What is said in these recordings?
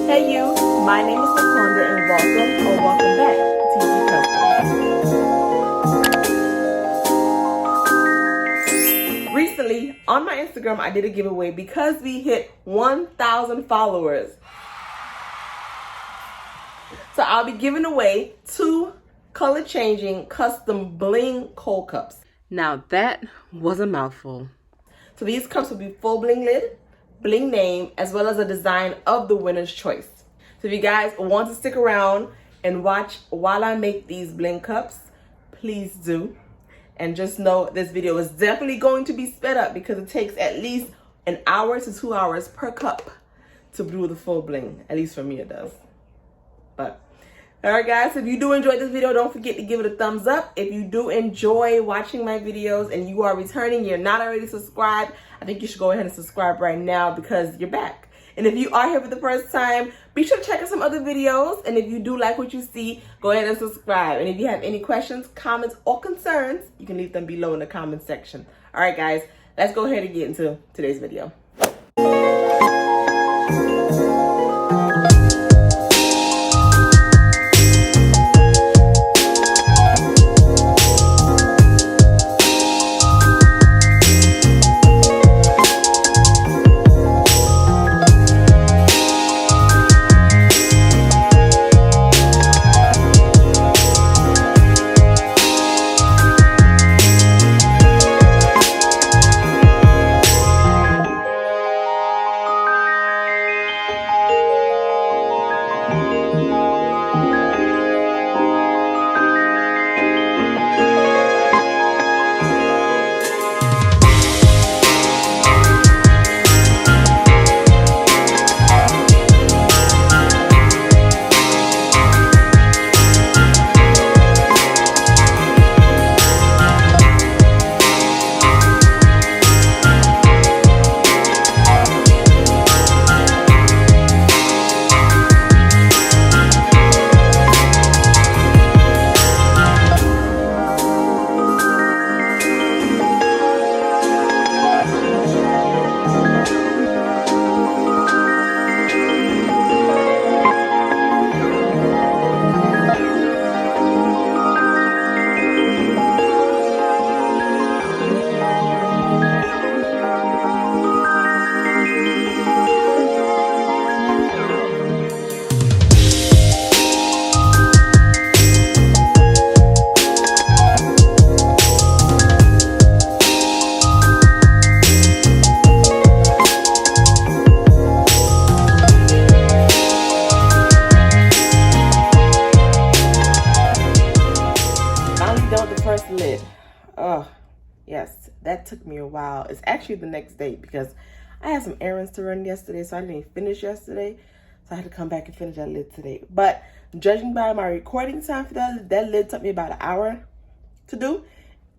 Hey you, my name is Laquanda and welcome back to Customs. Recently, on my Instagram, I did a giveaway because we hit 1,000 followers. So I'll be giving away 2 color changing custom bling cold cups. Now that was a mouthful. So these cups will be full bling lid, bling name, as well as a design of the winner's choice. So if you guys want to stick around and watch while I make these bling cups, please do. And just know this video is definitely going to be sped up because it takes at least an hour to 2 hours per cup to brew the full bling. At least for me it does. But alright guys, if you do enjoy this video, don't forget to give it a thumbs up. If you do enjoy watching my videos and you are returning, you're not already subscribed, I think you should go ahead and subscribe right now because you're back. And if you are here for the first time, be sure to check out some other videos. And if you do like what you see, go ahead and subscribe. And if you have any questions, comments, or concerns, you can leave them below in the comment section. Alright guys, let's go ahead and get into today's video. Lid. Oh yes, that took me a while. It's actually the next day because I had some errands to run yesterday, so I didn't finish yesterday, so I had to come back and finish that lid today. But judging by my recording time for that lid took me about an hour to do.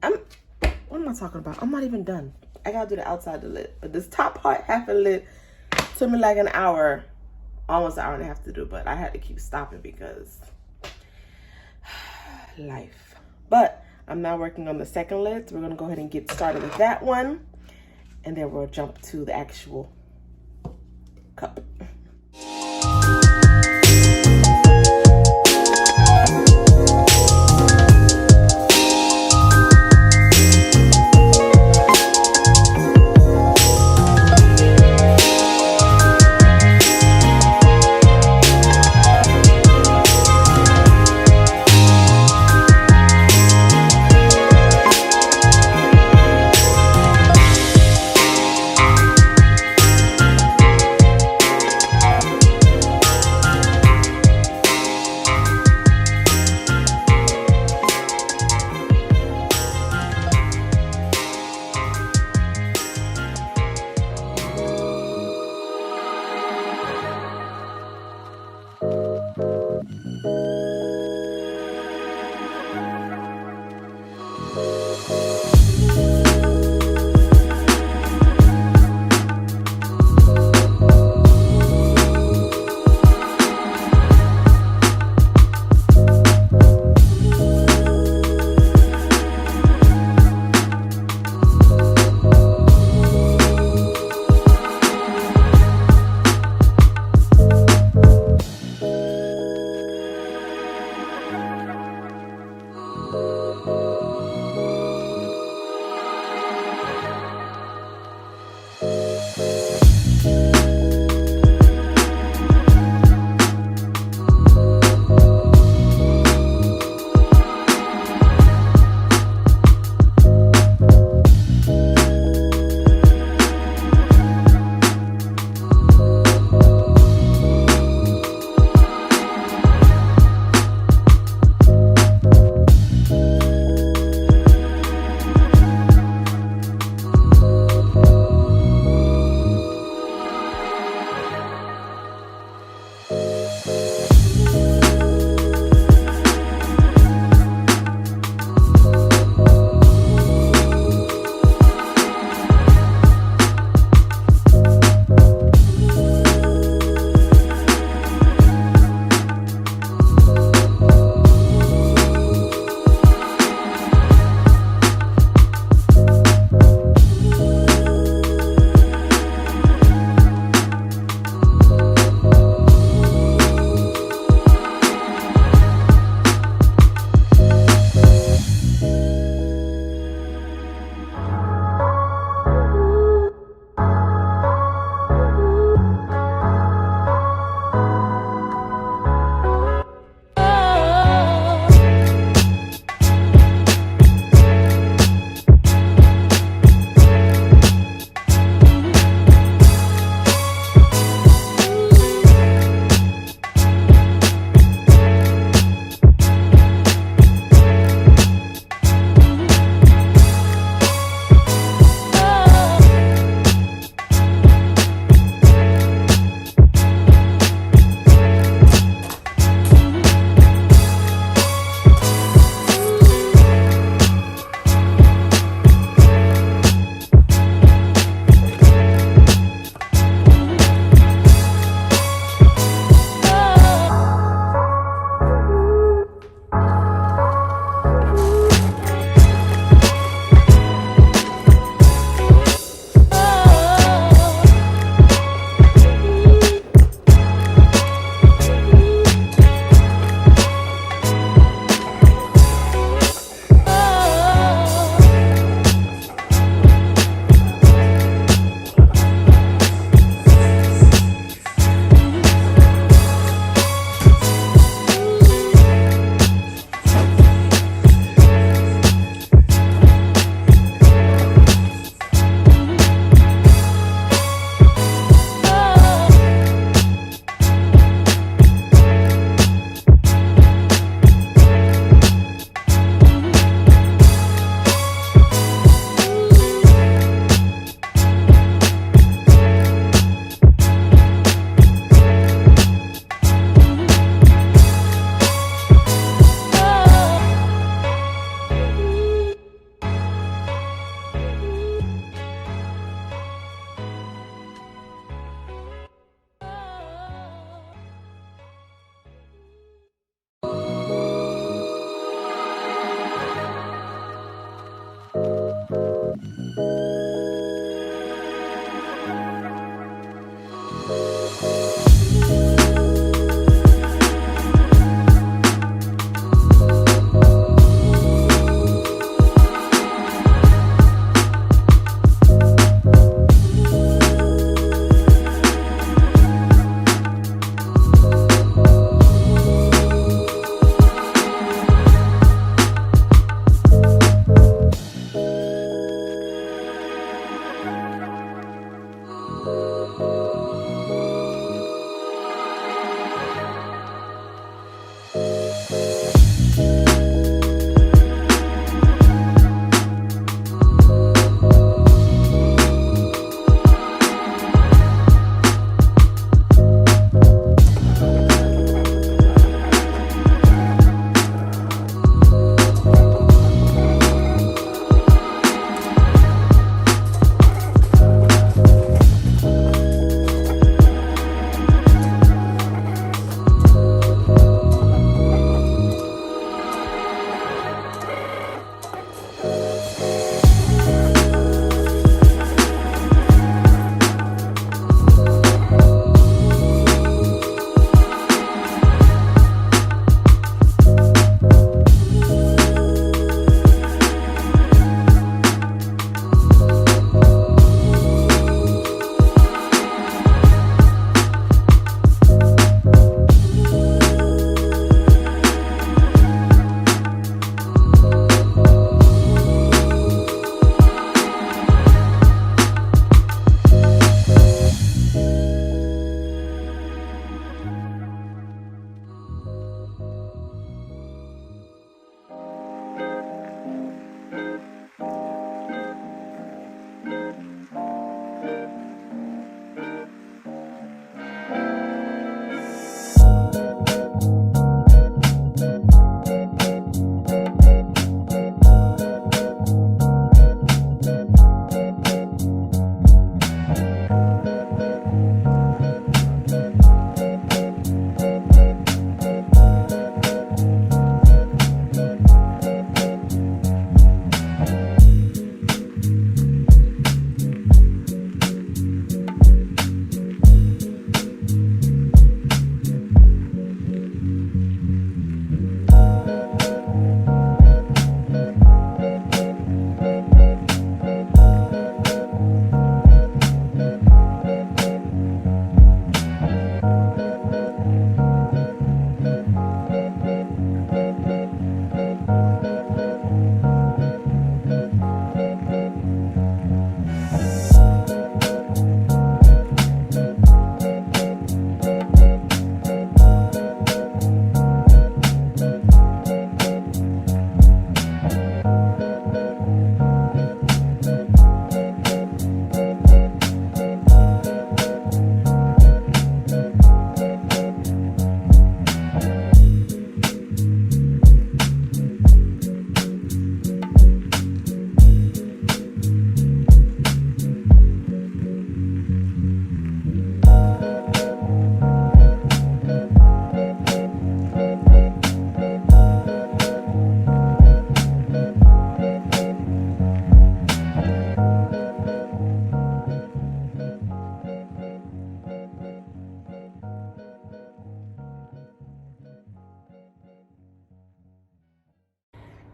What am I talking about? I'm not even done. I gotta do the outside of the lid, but this top part, half of the lid, took me like an hour, almost an hour and a half to do, but I had to keep stopping because life. But I'm now working on the second lid, so we're gonna go ahead and get started with that one, and then we'll jump to the actual cup.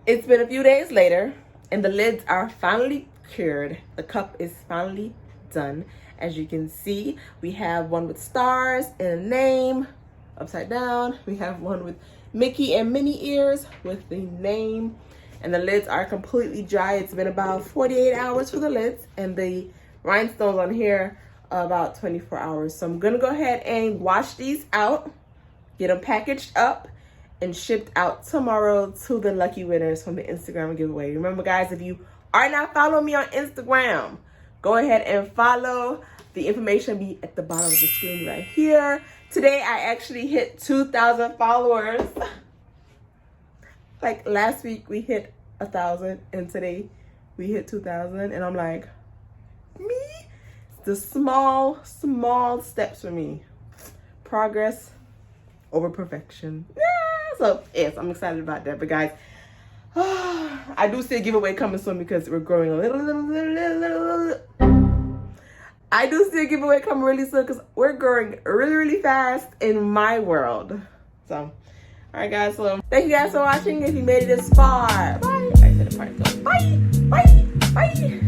It's been a few days later and the lids are finally cured. The cup is finally done. As you can see, we have one with stars and a name upside down. We have one with Mickey and Minnie ears with the name, and the lids are completely dry. It's been about 48 hours for the lids, and the rhinestones on here are about 24 hours. So I'm gonna go ahead and wash these out, get them packaged up and shipped out tomorrow to the lucky winners from the Instagram giveaway. Remember guys, if you are not following me on Instagram, go ahead and follow. The information will be at the bottom of the screen right here. Today I actually hit 2,000 followers. Like last week we hit 1,000 and today we hit 2,000, and I'm like, me? It's the small steps for me. Progress over perfection. Yeah, so yes, I'm excited about that. But guys, I do see a giveaway coming soon because we're growing a little. I do see a giveaway coming really soon because we're growing really fast in my world. So, all right, guys. So, thank you guys for watching. If you made it this far, bye. I said the part. Bye.